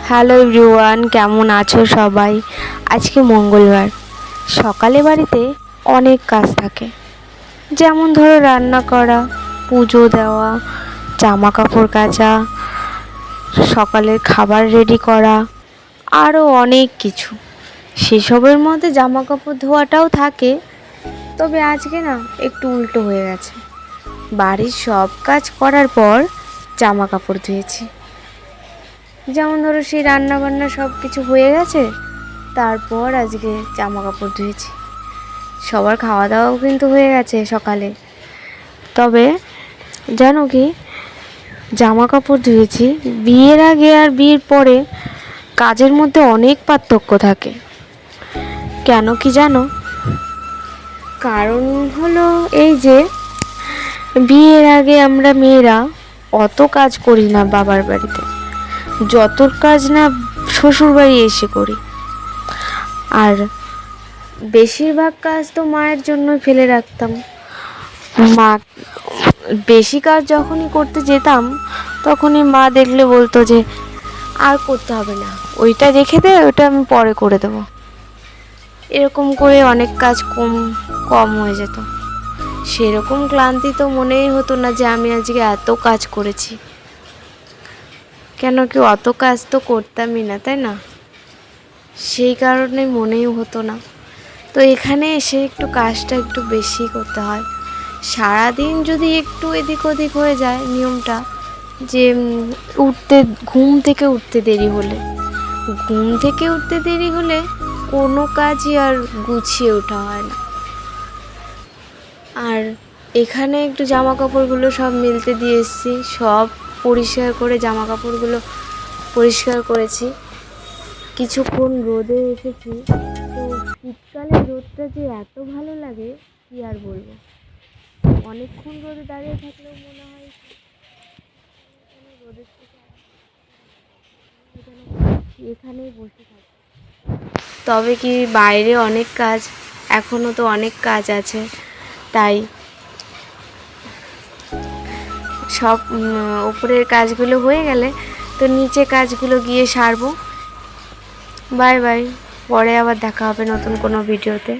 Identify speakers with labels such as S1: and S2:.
S1: Hello everyone, কেমন আছো সবাই? আজকে মঙ্গলবার, সকালে বাড়িতে অনেক কাজ থাকে, যেমন ধরো রান্না করা, পুজো দেওয়া, জামা কাপড় কাচা, সকালের খাবার রেডি করা, আরও অনেক কিছু। সেসবের মধ্যে জামা কাপড় ধোয়াটাও থাকে, তবে আজকে না একটু উল্টো হয়ে গেছে। বাড়ির সব কাজ করার পর জামা কাপড় ধুয়েছি। যেমন ধরো সেই রান্না বান্না সব কিছু হয়ে গেছে, তারপর আজকে জামা কাপড় ধুয়েছি। সবার খাওয়া দাওয়াও কিন্তু হয়ে গেছে সকালে। তবে জানো কি, জামা কাপড় ধুয়েছি, বিয়ের আগে আর বিয়ের পরে কাজের মধ্যে অনেক পার্থক্য থাকে। কেন কি জানো? কারণ হলো এই যে, বিয়ের আগে আমরা মেয়েরা অত কাজ করি না বাবার বাড়িতে, যত কাজ না শ্বশুরবাড়ি এসে করি। আর বেশিরভাগ কাজ তো মায়ের জন্য ফেলে রাখতাম। মা বেশি কাজ যখনই করতে যেতাম, তখনই মা দেখলে বলতো যে আর করতে হবে না, ওইটা রেখে দে, ওটা আমি পরে করে দেবো। এরকম করে অনেক কাজ কম হয়ে যেত। সেরকম ক্লান্তি তো মনেই হতো না যে আমি আজকে এত কাজ করেছি। কেন কি, অত কাজ তো করতামই না, তাই না? সেই কারণে মনেই হতো না। তো এখানে এসে একটু কাজটা একটু বেশি করতে হয়। সারাদিন যদি একটু এদিক ওদিক হয়ে যায় নিয়মটা, যে ঘুম থেকে উঠতে দেরি হলে কোনো কাজই আর গুছিয়ে ওঠা হয় না। আর এখানে একটু জামা কাপড়গুলো সব মেলতে দিয়ে এসেছি, সব পরিষ্কার করে জামা কাপড়গুলো পরিষ্কার করেছি। কিছুক্ষণ রোদে এসেছি, তো শীতকালে রোদটা যে এত ভালো লাগে কি আর বলবো। অনেকক্ষণ রোদে দাঁড়িয়ে থাকলেও মনে হয় রোদের থেকে এখানেই বসে থাকি। তবে কি, বাইরে অনেক কাজ, এখনও তো অনেক কাজ আছে, তাই সব উপরের কাজগুলো হয়ে গেলে তো নিচে কাজগুলো গিয়ে সারবো। বাই বাই, পরে আবার দেখা হবে নতুন কোনো ভিডিওতে।